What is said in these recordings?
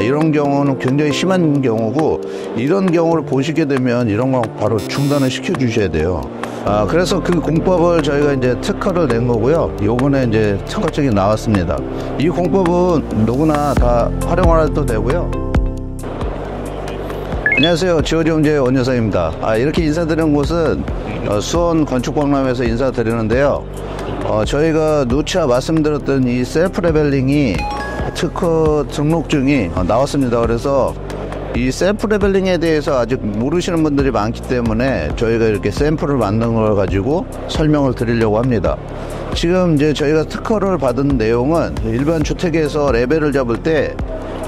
이런 경우는 굉장히 심한 경우고, 이런 경우를 보시게 되면 이런 거 바로 중단을 시켜 주셔야 돼요. 그래서 그 공법을 저희가 이제 특허를 낸 거고요. 요번에 이제 특허증이 나왔습니다. 이 공법은 누구나 다 활용을 해도 되고요. 안녕하세요, 지오지홈제 원여사입니다. 이렇게 인사드리는 곳은 수원 건축박람회에서 인사드리는데요. 저희가 누차 말씀드렸던 이 셀프 레벨링이 특허 등록증이 나왔습니다. 그래서 이 셀프 레벨링에 대해서 아직 모르시는 분들이 많기 때문에 저희가 이렇게 샘플을 만든 걸 가지고 설명을 드리려고 합니다. 지금 이제 저희가 특허를 받은 내용은 일반 주택에서 레벨을 잡을 때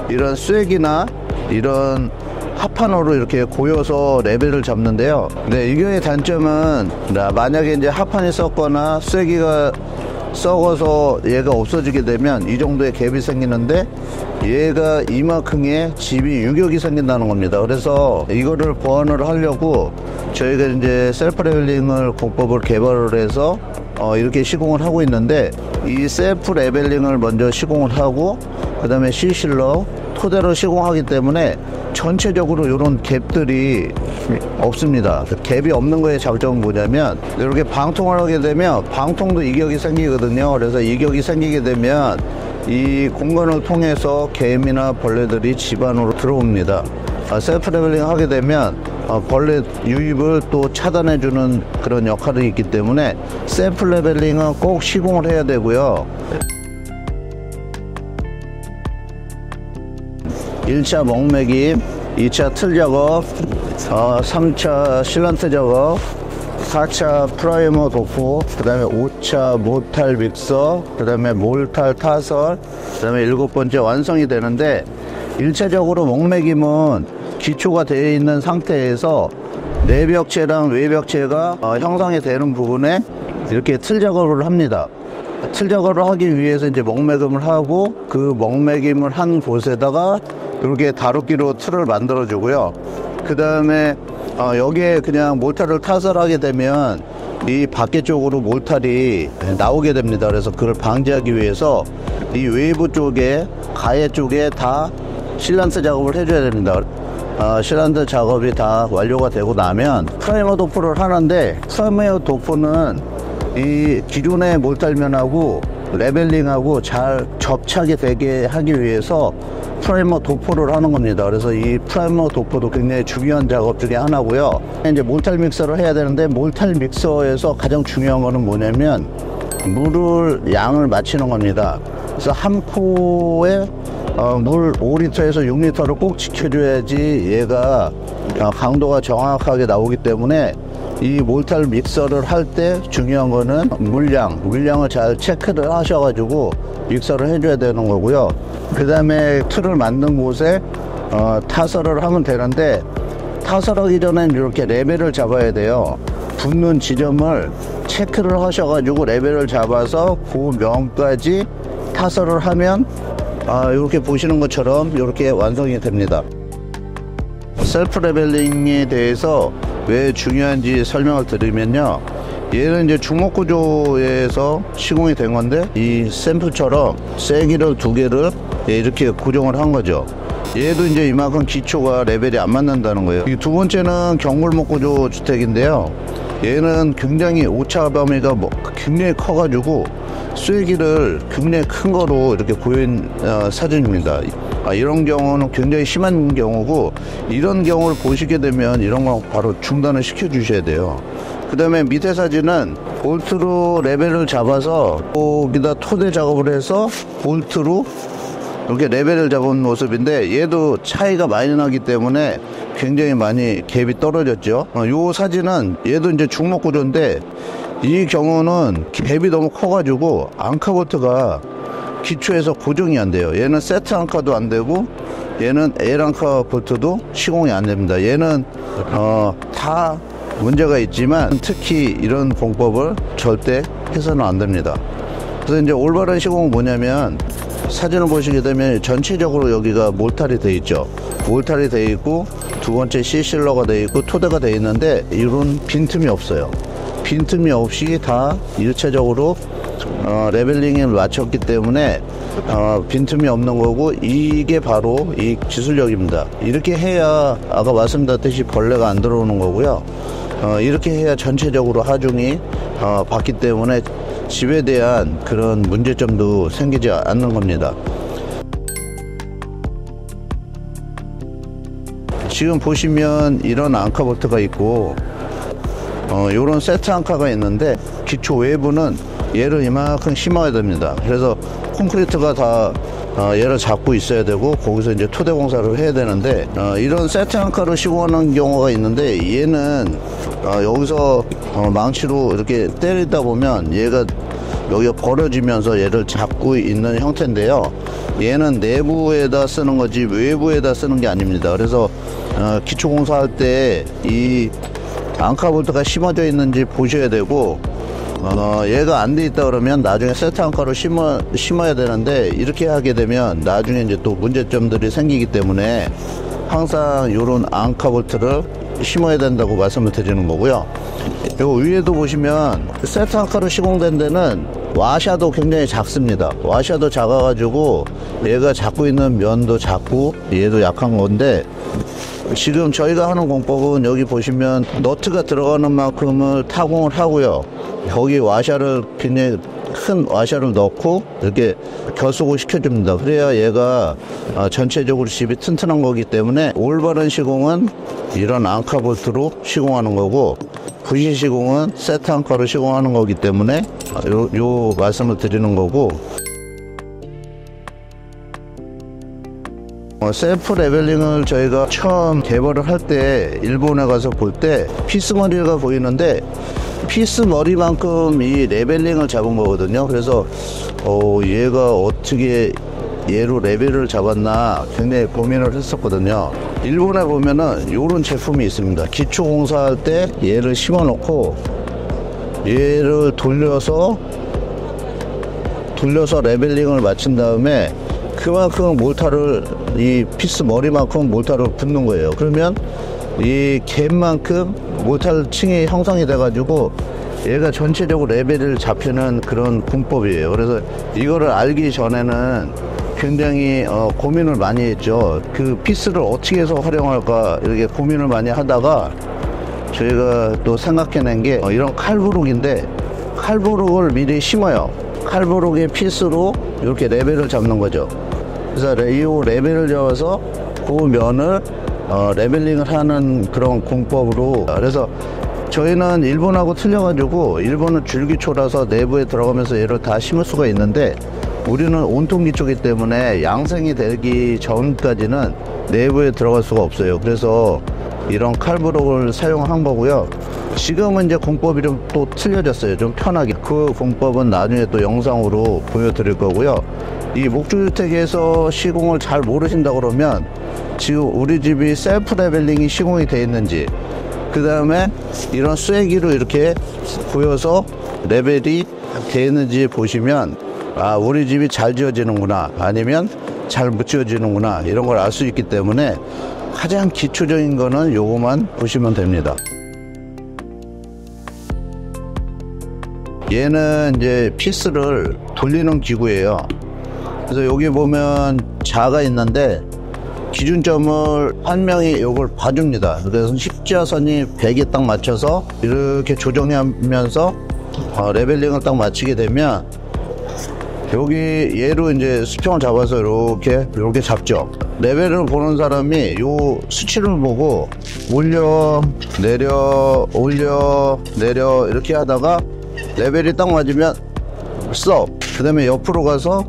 이런 쐐기나 이런 합판으로 이렇게 고여서 레벨을 잡는데요. 네, 이거의 단점은 만약에 이제 합판이 썩거나 쐐기가 썩어서 얘가 없어지게 되면 이 정도의 갭이 생기는데, 얘가 이만큼의 집이 유격이 생긴다는 겁니다. 그래서 이거를 보완을 하려고 저희가 이제 셀프 레벨링을 공법을 개발을 해서 이렇게 시공을 하고 있는데, 이 셀프 레벨링을 먼저 시공을 하고 그 다음에 시실로 토대로 시공하기 때문에 전체적으로 이런 갭들이 없습니다. 갭이 없는 거의 장점은 뭐냐면, 이렇게 방통을 하게 되면 방통도 이격이 생기거든요. 그래서 이격이 생기게 되면 이 공간을 통해서 개미나 벌레들이 집 안으로 들어옵니다. 셀프 레벨링 하게 되면 벌레 유입을 또 차단해 주는 그런 역할이 있기 때문에 셀프 레벨링은 꼭 시공을 해야 되고요. 1차 목매김, 2차 틀 작업, 3차 실란트 작업, 4차 프라이머 도포, 그 다음에 5차 모탈 믹서, 그 다음에 몰탈 타설, 그 다음에 7번째 완성이 되는데, 1차적으로 목매김은 기초가 되어 있는 상태에서 내벽체랑 외벽체가 형성이 되는 부분에 이렇게 틀 작업을 합니다. 틀 작업을 하기 위해서 이제 목매김을 하고, 그 목매김을 한 곳에다가 이렇게 다루기로 틀을 만들어 주고요. 그 다음에 여기에 그냥 몰탈을 타설하게 되면 이 밖에 쪽으로 몰탈이 나오게 됩니다. 그래서 그걸 방지하기 위해서 이 외부 쪽에, 가해 쪽에 다 실란트 작업을 해줘야 됩니다. 실란트 작업이 다 완료가 되고 나면 프라이머 도포를 하는데, 프라이머 도포는 이 기존의 몰탈면하고 레벨링하고 잘 접착이 되게 하기 위해서 프라이머 도포를 하는 겁니다. 그래서 이 프라이머 도포도 굉장히 중요한 작업 중에 하나고요. 이제 몰탈 믹서를 해야 되는데, 몰탈 믹서에서 가장 중요한 거는 뭐냐면 물을 양을 맞추는 겁니다. 그래서 한 포에 물 5리터에서 6리터를 꼭 지켜줘야지 얘가 강도가 정확하게 나오기 때문에, 이 몰탈 믹서를 할 때 중요한 거는 물량을 잘 체크를 하셔가지고 믹서를 해줘야 되는 거고요. 그 다음에 틀을 만든 곳에 타설을 하면 되는데, 타설하기 전엔 이렇게 레벨을 잡아야 돼요. 붙는 지점을 체크를 하셔가지고 레벨을 잡아서 그 면까지 타설을 하면 이렇게 보시는 것처럼 이렇게 완성이 됩니다. 셀프 레벨링에 대해서 왜 중요한지 설명을 드리면요, 얘는 이제 주먹 구조에서 시공이 된 건데, 이 샘플처럼 쐐기를 2개를 이렇게 고정을 한 거죠. 얘도 이제 이만큼 기초가 레벨이 안 맞는다는 거예요. 이 두 번째는 경골목 구조 주택인데요, 얘는 굉장히 오차 범위가 굉장히 커가지고 쐐기를 굉장히 큰 거로 이렇게 보인 사진입니다. 이런 경우는 굉장히 심한 경우고, 이런 경우를 보시게 되면 이런 거 바로 중단을 시켜 주셔야 돼요. 그 다음에 밑에 사진은 볼트로 레벨을 잡아서 거기다 토대 작업을 해서 볼트로 이렇게 레벨을 잡은 모습인데, 얘도 차이가 많이 나기 때문에 굉장히 많이 갭이 떨어졌죠. 요 사진은 얘도 이제 중목 구조인데, 이 경우는 갭이 너무 커가지고 앙카볼트가 기초에서 고정이 안 돼요. 얘는 세트 앙카도 안 되고, 얘는 L앙카 볼트도 시공이 안 됩니다. 얘는 다 문제가 있지만 특히 이런 공법을 절대 해서는 안 됩니다. 그래서 이제 올바른 시공은 뭐냐면, 사진을 보시게 되면 전체적으로 여기가 몰탈이 되어 있죠. 몰탈이 되어 있고, 두 번째 C실러가 되어 있고, 토대가 되어 있는데, 이런 빈틈이 없어요. 빈틈이 없이 다 일체적으로 레벨링을 맞췄기 때문에 빈틈이 없는 거고, 이게 바로 이 기술력입니다. 이렇게 해야 아까 말씀드렸듯이 벌레가 안 들어오는 거고요. 이렇게 해야 전체적으로 하중이 받기 때문에 집에 대한 그런 문제점도 생기지 않는 겁니다. 지금 보시면 이런 앙카볼트가 있고, 요런 세트 앙카가 있는데, 기초 외부는 얘를 이만큼 심어야 됩니다. 그래서 콘크리트가 다 얘를 잡고 있어야 되고, 거기서 이제 토대 공사를 해야 되는데, 이런 세트 앙카를 시공하는 경우가 있는데, 얘는 여기서 망치로 이렇게 때리다 보면 얘가 여기가 벌어지면서 얘를 잡고 있는 형태인데요. 얘는 내부에다 쓰는 거지 외부에다 쓰는 게 아닙니다. 그래서 기초 공사할 때 이 앙카볼트가 심어져 있는지 보셔야 되고, 얘가 안 돼 있다 그러면 나중에 세트 앙카로 심어야 되는데, 이렇게 하게 되면 나중에 이제 또 문제점들이 생기기 때문에 항상 이런 앙카볼트를 심어야 된다고 말씀을 드리는 거고요. 요 위에도 보시면 세트 앙카로 시공된 데는 와샤도 굉장히 작습니다. 와샤도 작아가지고 얘가 잡고 있는 면도 작고 얘도 약한 건데, 지금 저희가 하는 공법은 여기 보시면 너트가 들어가는 만큼을 타공을 하고요. 거기 와샤를 굉장히 큰 와샤를 넣고 이렇게 결속을 시켜줍니다. 그래야 얘가 전체적으로 집이 튼튼한 거기 때문에, 올바른 시공은 이런 앙카볼트로 시공하는 거고, 부실 시공은 세트 앙카로 시공하는 거기 때문에 요 말씀을 드리는 거고, 셀프 레벨링을 저희가 처음 개발을 할 때 일본에 가서 볼 때 피스 머리가 보이는데, 피스 머리만큼 이 레벨링을 잡은 거거든요. 그래서 얘가 어떻게 얘로 레벨을 잡았나 굉장히 고민을 했었거든요. 일본에 보면은 요런 제품이 있습니다. 기초 공사할 때 얘를 심어 놓고 얘를 돌려서 레벨링을 마친 다음에 그만큼 몰타를, 이 피스 머리만큼 몰타를 붓는 거예요. 그러면 이 갭만큼 몰탈 층이 형성이 돼 가지고 얘가 전체적으로 레벨을 잡히는 그런 공법이에요. 그래서 이거를 알기 전에는 굉장히 고민을 많이 했죠. 그 피스를 어떻게 해서 활용할까 이렇게 고민을 많이 하다가 저희가 또 생각해낸 게 이런 칼부룩인데, 칼부룩을 미리 심어요. 칼부룩의 피스로 이렇게 레벨을 잡는 거죠. 그래서 이 레벨을 잡아서 그 면을 레벨링을 하는 그런 공법으로. 그래서 저희는 일본하고 틀려가지고, 일본은 줄기초라서 내부에 들어가면서 얘를 다 심을 수가 있는데, 우리는 온통기초이기 때문에 양생이 되기 전까지는 내부에 들어갈 수가 없어요. 그래서 이런 칼부룩을 사용한 거고요. 지금은 이제 공법이 좀 또 틀려졌어요. 좀 편하게. 그 공법은 나중에 또 영상으로 보여드릴 거고요. 이 목조주택에서 시공을 잘 모르신다 그러면, 지금 우리 집이 셀프 레벨링이 시공이 되어 있는지, 그 다음에 이런 쐐기로 이렇게 보여서 레벨이 되어 있는지 보시면, 우리 집이 잘 지어지는구나, 아니면 잘 못 지어지는구나, 이런 걸 알 수 있기 때문에 가장 기초적인 거는 요거만 보시면 됩니다. 얘는 이제 피스를 돌리는 기구예요. 그래서 여기 보면 자가 있는데, 기준점을 한 명이 이걸 봐줍니다. 그래서 십자선이 100에 딱 맞춰서 이렇게 조정하면서 레벨링을 딱 맞추게 되면, 여기 얘로 이제 수평을 잡아서 이렇게 잡죠. 레벨을 보는 사람이 요 수치를 보고 올려 내려 올려 내려 이렇게 하다가 레벨이 딱 맞으면 스톱. 그 다음에 옆으로 가서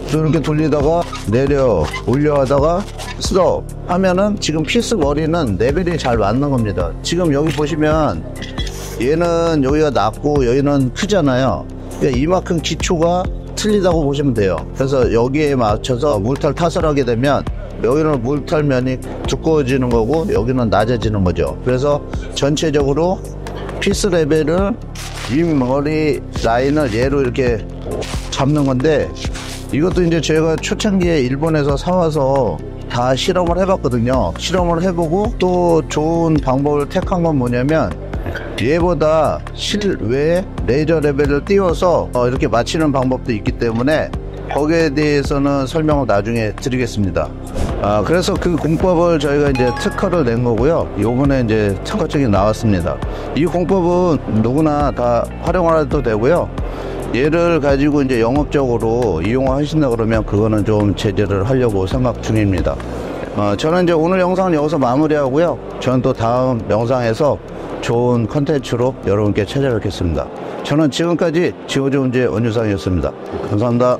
또 이렇게 돌리다가 내려 올려 하다가 스톱 하면은, 지금 피스 머리는 레벨이 잘 맞는 겁니다. 지금 여기 보시면 얘는 여기가 낮고 여기는 크잖아요. 그러니까 이만큼 기초가 틀리다고 보시면 돼요. 그래서 여기에 맞춰서 몰탈 탓을 하게 되면, 여기는 몰탈면이 두꺼워지는 거고 여기는 낮아지는 거죠. 그래서 전체적으로 피스 레벨을 이 머리 라인을 얘로 이렇게 잡는 건데, 이것도 이제 제가 초창기에 일본에서 사와서 다 실험을 해봤거든요. 실험을 해보고 또 좋은 방법을 택한 건 뭐냐면, 얘보다 실외 레이저 레벨을 띄워서 이렇게 맞추는 방법도 있기 때문에 거기에 대해서는 설명을 나중에 드리겠습니다. 그래서 그 공법을 저희가 이제 특허를 낸 거고요. 요번에 이제 특허증이 나왔습니다. 이 공법은 누구나 다 활용하셔도 되고요. 얘를 가지고 이제 영업적으로 이용하신다 그러면 그거는 좀 제재를 하려고 생각 중입니다. 저는 이제 오늘 영상은 여기서 마무리하고요. 저는 또 다음 영상에서 좋은 컨텐츠로 여러분께 찾아뵙겠습니다. 저는 지금까지 지오조은지의 원유상이었습니다. 감사합니다.